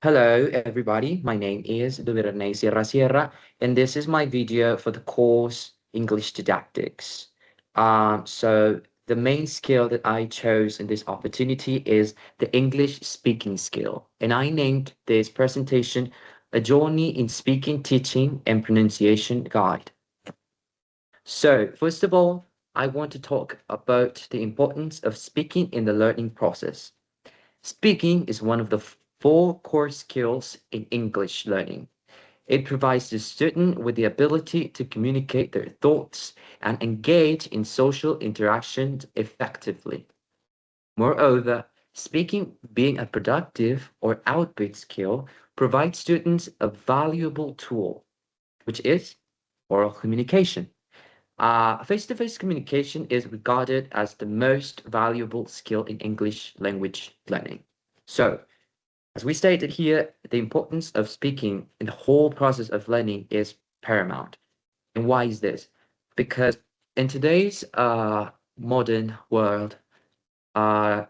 Hello, everybody. My name is Duvernay Sierra Sierra, and this is my video for the course English Didactics. So the main skill that I chose in this opportunity is the English speaking skill, and I named this presentation A Journey in Speaking, Teaching, and Pronunciation Guide. So first of all, I want to talk about the importance of speaking in the learning process. Speaking is one of the four core skills in English learning. It provides the student with the ability to communicate their thoughts and engage in social interactions effectively. Moreover, speaking being a productive or output skill provides students a valuable tool, which is oral communication. Face-to-face communication is regarded as the most valuable skill in English language learning. So, as we stated here, the importance of speaking in the whole process of learning is paramount. And why is this? Because in today's modern world, uh,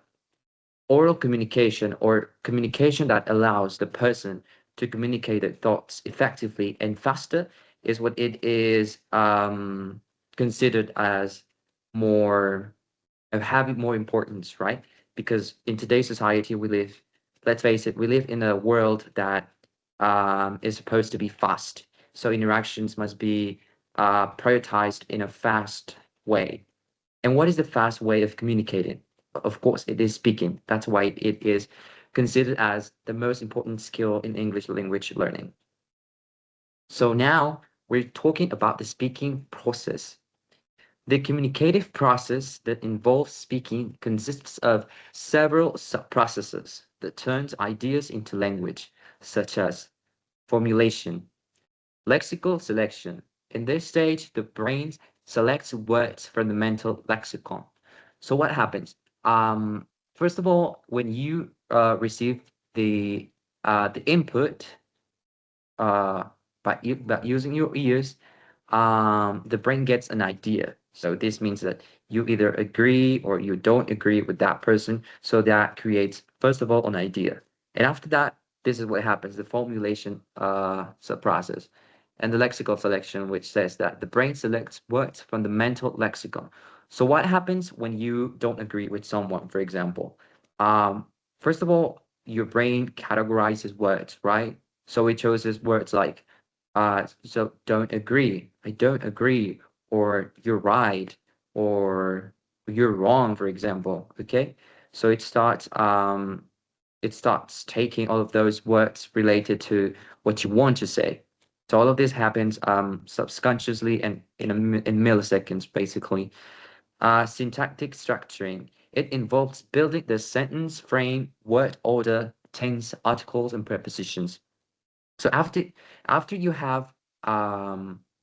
oral communication or communication that allows the person to communicate their thoughts effectively and faster is what it is considered as more of having more importance, right? Because in today's society we live, let's face it, we live in a world that is supposed to be fast. So interactions must be prioritized in a fast way. And what is the fast way of communicating? Of course, it is speaking. That's why it is considered as the most important skill in English language learning. So now we're talking about the speaking process. The communicative process that involves speaking consists of several sub-processes that turns ideas into language, such as formulation, lexical selection. In this stage, the brain selects words from the mental lexicon. So what happens? First of all, when you receive the input uh, by using your ears, the brain gets an idea. So this means that you either agree or you don't agree with that person. So that creates, first of all, an idea. And after that, this is what happens, the formulation process and the lexical selection, which says that the brain selects words from the mental lexicon. So what happens when you don't agree with someone, for example? Um, First of all, your brain categorizes words, right? So it chooses words like so don't agree, I don't agree, or you're right, or you're wrong, for example. Okay. So it starts taking all of those words related to what you want to say. So all of this happens subconsciously and in milliseconds, basically. Syntactic structuring. It involves building the sentence frame, word order, tense, articles, and prepositions. So after you have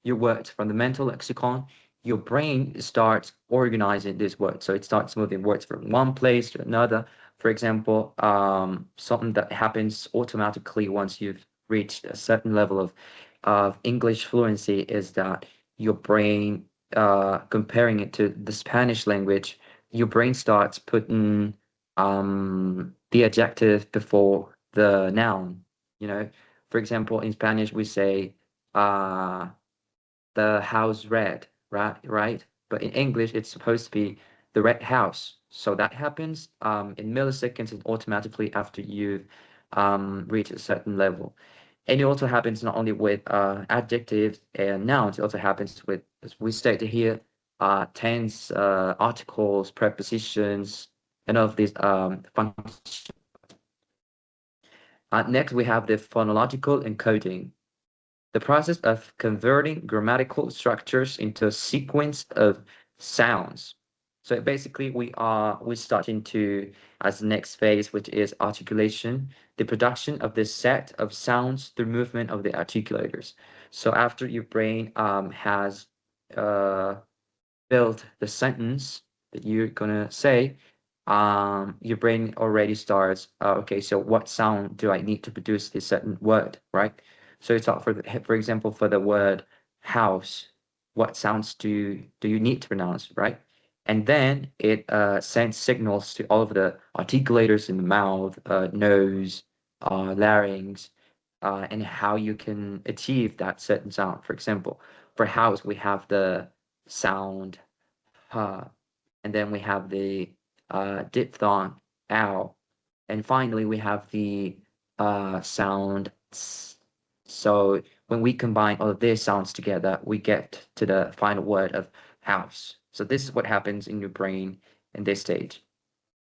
your words from the mental lexicon, your brain starts organizing these words. So it starts moving words from one place to another. For example, something that happens automatically once you've reached a certain level of English fluency is that your brain, comparing it to the Spanish language, your brain starts putting the adjective before the noun, you know. For example, in Spanish, we say uh, the house red, right? Right. But in English, it's supposed to be the red house. So that happens in milliseconds and automatically after you've reached a certain level. And it also happens not only with adjectives and nouns, it also happens with, as we stated here, tense, articles, prepositions, and all of these functions. Next, we have the phonological encoding, the process of converting grammatical structures into a sequence of sounds. So basically, we start into as the next phase, which is articulation, the production of this set of sounds through movement of the articulators. So after your brain has uh, built the sentence that you're gonna say, your brain already starts, okay, so what sound do I need to produce this certain word, right? So it's not for example, for the word house, what sounds do you need to pronounce, right? And then it sends signals to all of the articulators in the mouth, nose, larynx, and how you can achieve that certain sound. For example, for house, we have the sound ha, and then we have the diphthong ow, and finally we have the sound s. So when we combine all of these sounds together, we get to the final word of house. So this is what happens in your brain in this stage.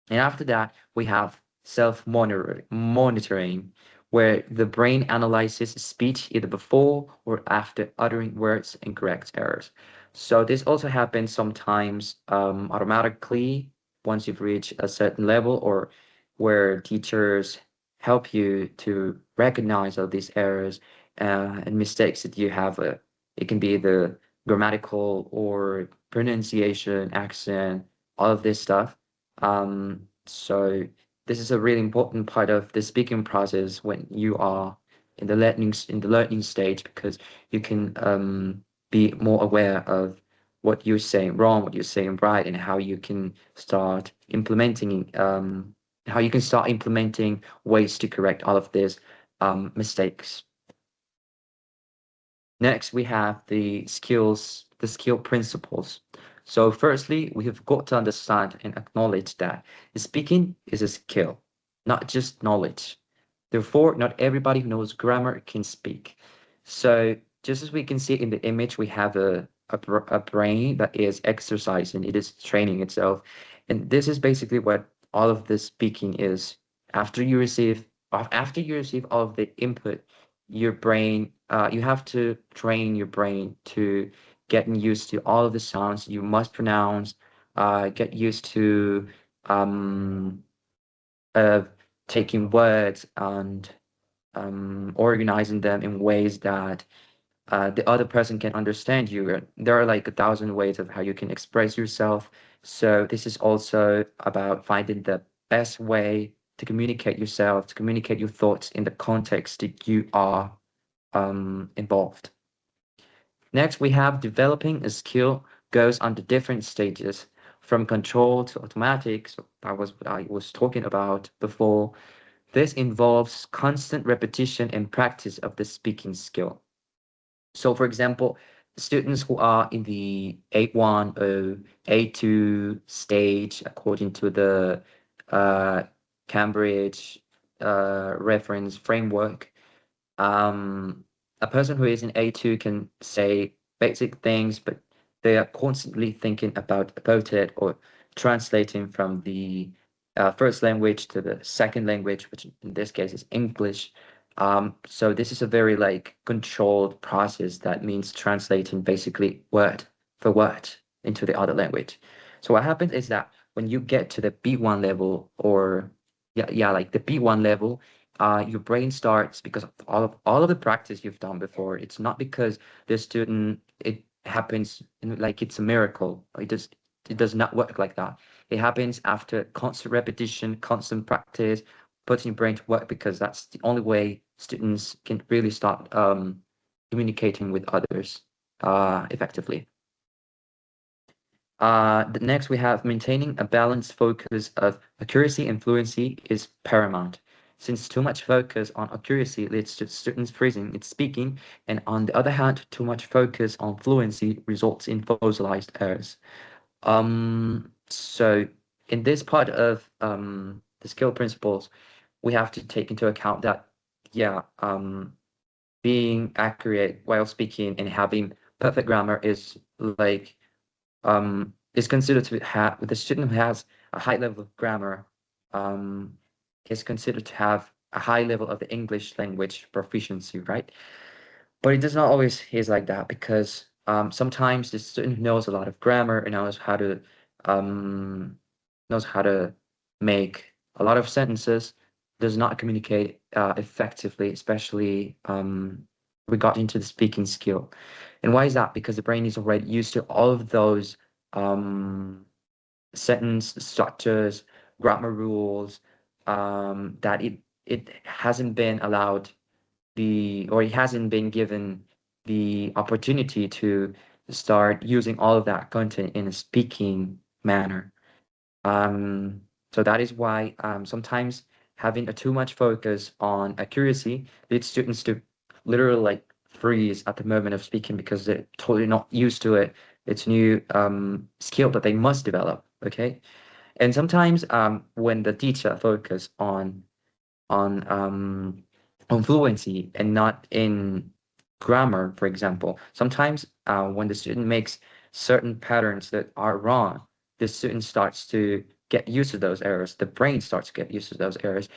And after that, we have self-monitoring, where the brain analyzes speech either before or after uttering words and corrects errors. So this also happens sometimes automatically once you've reached a certain level, or where teachers help you to recognize all these errors and mistakes that you have. It can be the grammatical or pronunciation, accent, all of this stuff. So this is a really important part of the speaking process when you are in the learning stage, because you can be more aware of what you're saying wrong, what you're saying right, and how you can start implementing ways to correct all of these mistakes. Next, we have the skill principles. So firstly, we have got to understand and acknowledge that speaking is a skill, not just knowledge. Therefore, not everybody who knows grammar can speak. So just as we can see in the image, we have a brain that is exercising, it is training itself. And this is basically what all of this speaking is. After you receive all of the input, your brain, you have to train your brain to getting used to all of the sounds you must pronounce, get used to um, taking words and organizing them in ways that the other person can understand you. There are like 1,000 ways of how you can express yourself. So this is also about finding the best way to communicate yourself, to communicate your thoughts in the context that you are involved. Next, we have developing a skill goes under different stages, from control to automatic. So that was what I was talking about before. This involves constant repetition and practice of the speaking skill. So, for example, students who are in the A1 or A2 stage, according to the uh, Cambridge reference framework, a person who is in A2 can say basic things, but they are constantly thinking about it, or translating from the first language to the second language, which in this case is English. So this is a very like controlled process that means translating basically word for word into the other language. So what happens is that when you get to the B1 level, or yeah, like the B1 level, your brain starts, because of all of the practice you've done before. It's not because the student, it happens like it's a miracle. It does not work like that. It happens after constant repetition, constant practice, putting your brain to work, because that's the only way students can really start communicating with others effectively. Next, we have maintaining a balanced focus of accuracy and fluency is paramount, since too much focus on accuracy leads to students freezing in speaking, and on the other hand, too much focus on fluency results in fossilized errors. So in this part of the skill principles, we have to take into account that, yeah, being accurate while speaking and having perfect grammar is like is considered to have, the student who has a high level of grammar is considered to have a high level of the English language proficiency, right? But it does not always is like that, because sometimes the student who knows a lot of grammar and um, knows how to make a lot of sentences does not communicate effectively, especially regarding to the speaking skill. And why is that? Because the brain is already used to all of those sentence structures, grammar rules, that it hasn't been allowed or it hasn't been given the opportunity to start using all of that content in a speaking manner. So that is why sometimes having a too much focus on accuracy leads students to literally like freeze at the moment of speaking because they're totally not used to it. It's new skill that they must develop. Okay. And sometimes when the teacher focus on um, on fluency and not in grammar, for example, sometimes when the student makes certain patterns that are wrong, the student starts to get used to those errors. The brain starts to get used to those errors,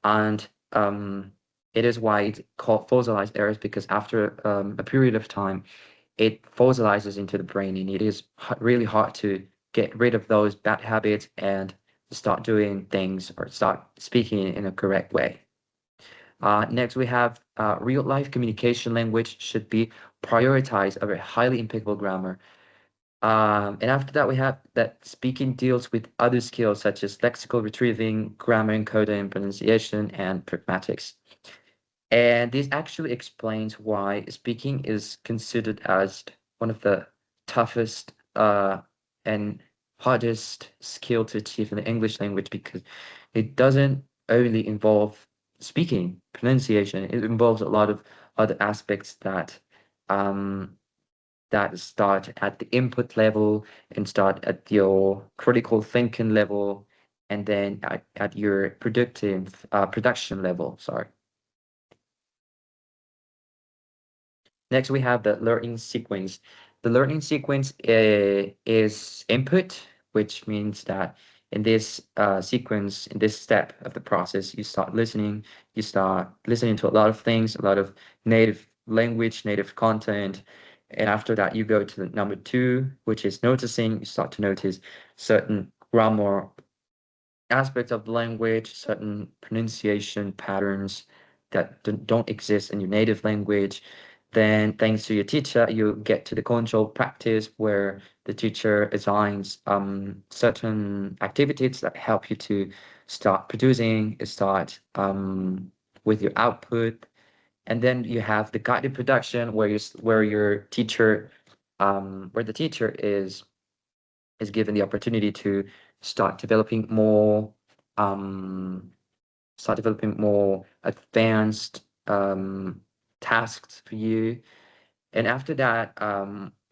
and it is why it's called fossilized errors, because after a period of time, it fossilizes into the brain, and it is really hard to get rid of those bad habits and start doing things or start speaking in a correct way. Next, we have real life communication language should be prioritized over highly impeccable grammar. And after that, we have that speaking deals with other skills such as lexical retrieving, grammar encoding, pronunciation, and pragmatics. And this actually explains why speaking is considered as one of the toughest and hardest skill to achieve in the English language, because it doesn't only involve speaking, pronunciation. It involves a lot of other aspects um, that start at the input level and start at your critical thinking level, and then at your productive production level. Sorry. Next, we have the learning sequence. The learning sequence is input, which means that in this sequence, in this step of the process, you start listening to a lot of things, a lot of native language, native content. And after that, you go to the number two, which is noticing. You start to notice certain grammar aspects of the language, certain pronunciation patterns that don't exist in your native language. Then, thanks to your teacher, you get to the control practice where the teacher assigns certain activities that help you to start producing, start with your output. And then you have the guided production where your teacher where the teacher is given the opportunity to start developing more um, advanced tasks for you. And after that,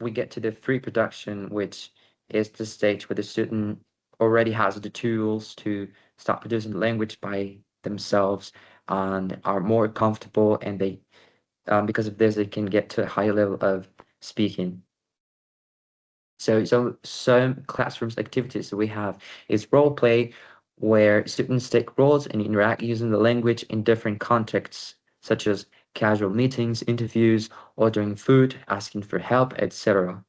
we get to the free production, which is the stage where the student already has the tools to start producing the language by themselves and are more comfortable, and they because of this, they can get to a higher level of speaking. So some classrooms activities that we have is role play, where students take roles and interact using the language in different contexts, such as casual meetings, interviews, ordering food, asking for help, etc.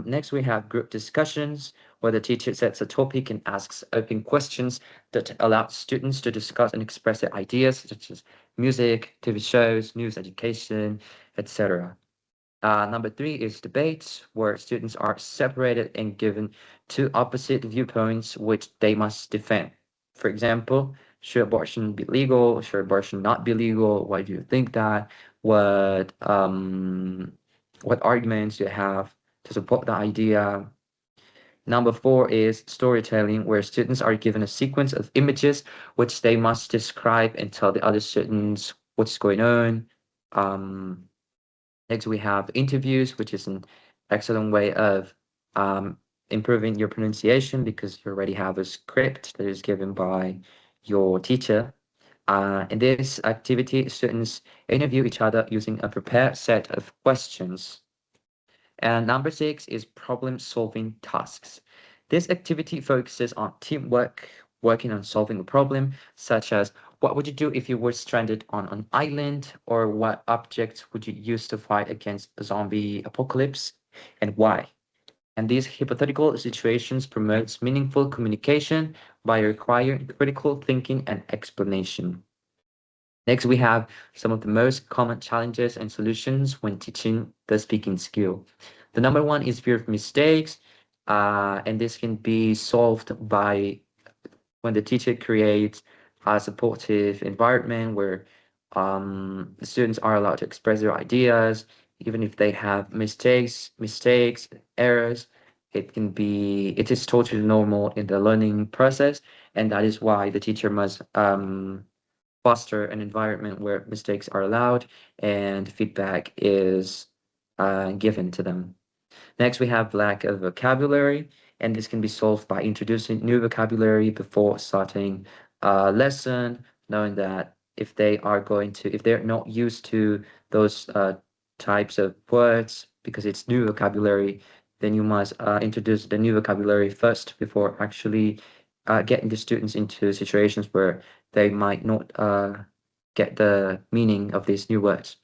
Next, we have group discussions, where the teacher sets a topic and asks open questions that allow students to discuss and express their ideas, such as music, TV shows, news, education, etc. Number three is debates, where students are separated and given two opposite viewpoints which they must defend. For example, should abortion be legal? Should abortion not be legal? Why do you think that? What arguments do you have to support the idea? Number four is storytelling, where students are given a sequence of images which they must describe and tell the other students what's going on. Um, Next, we have interviews, which is an excellent way of improving your pronunciation, because you already have a script that is given by your teacher. In this activity, students interview each other using a prepared set of questions. And number six is problem-solving tasks. This activity focuses on teamwork, working on solving a problem, such as what would you do if you were stranded on an island, or what objects would you use to fight against a zombie apocalypse, and why? And these hypothetical situations promotes meaningful communication by requiring critical thinking and explanation. Next, we have some of the most common challenges and solutions when teaching the speaking skill. The number one is fear of mistakes, and this can be solved by when the teacher creates a supportive environment where the students are allowed to express their ideas, even if they have mistakes, errors. it is totally normal in the learning process, and that is why the teacher must foster an environment where mistakes are allowed and feedback is given to them. Next, we have lack of vocabulary, and this can be solved by introducing new vocabulary before starting a lesson, knowing that if they're not used to those types of words because it's new vocabulary, then you must introduce the new vocabulary first before actually getting the students into situations where they might not get the meaning of these new words.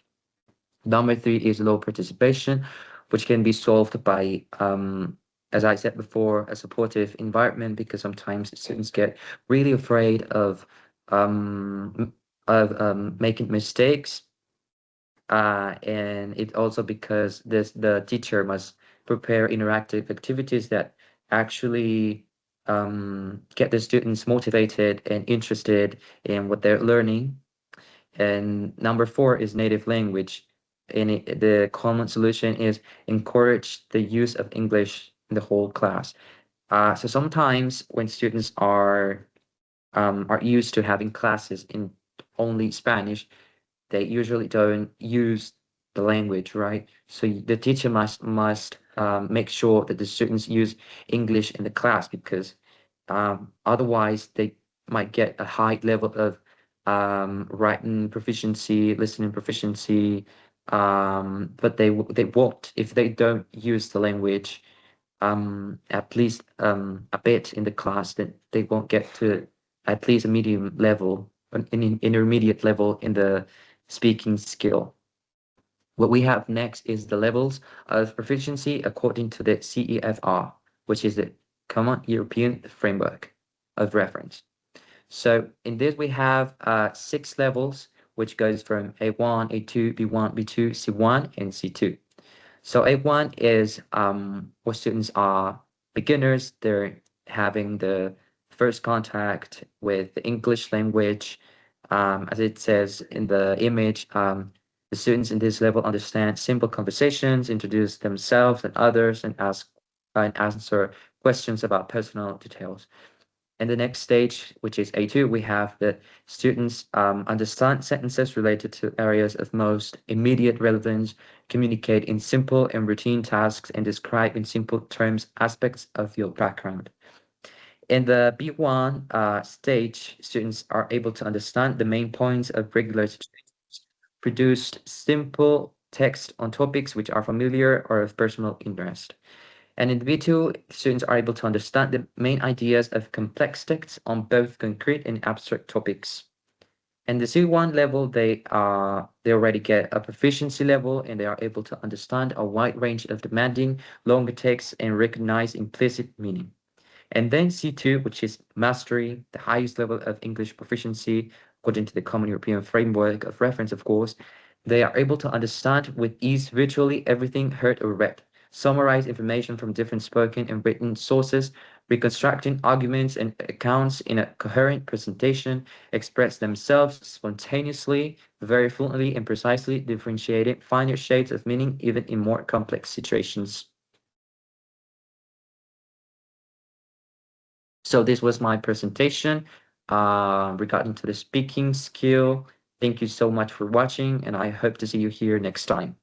Number three is low participation, which can be solved by, as I said before, a supportive environment, because sometimes students get really afraid making mistakes. And it also because the teacher must prepare interactive activities that actually get the students motivated and interested in what they're learning. And number four is native language. And the common solution is encourage the use of English in the whole class. So sometimes when students are used to having classes in only Spanish, they usually don't use the language, right? So the teacher must make sure that the students use English in the class, because otherwise they might get a high level of writing proficiency, listening proficiency, but they won't if they don't use the language at least a bit in the class. Then they won't get to at least a medium level, an intermediate level in the speaking skill. What we have next is the levels of proficiency according to the CEFR, which is the Common European Framework of Reference. So in this, we have 6 levels, which goes from A1, A2, B1, B2, C1, and C2. So A1 is where students are beginners. They're having the first contact with the English language. As it says in the image, the students in this level understand simple conversations, introduce themselves and others, and answer questions about personal details. In the next stage, which is A2, we have the students understand sentences related to areas of most immediate relevance, communicate in simple and routine tasks, and describe in simple terms aspects of your background. In the B1 stage, students are able to understand the main points of regular situations, produced simple text on topics which are familiar or of personal interest. And in B2, students are able to understand the main ideas of complex texts on both concrete and abstract topics. And the C1 level, they already get a proficiency level, and they are able to understand a wide range of demanding longer texts and recognize implicit meaning. And then C2, which is mastery, the highest level of English proficiency, according to the Common European Framework of Reference, of course. They are able to understand with ease virtually everything heard or read, summarize information from different spoken and written sources, reconstructing arguments and accounts in a coherent presentation, express themselves spontaneously, very fluently and precisely, differentiating finer shades of meaning even in more complex situations. So this was my presentation regarding to the speaking skill. Thank you so much for watching, and I hope to see you here next time.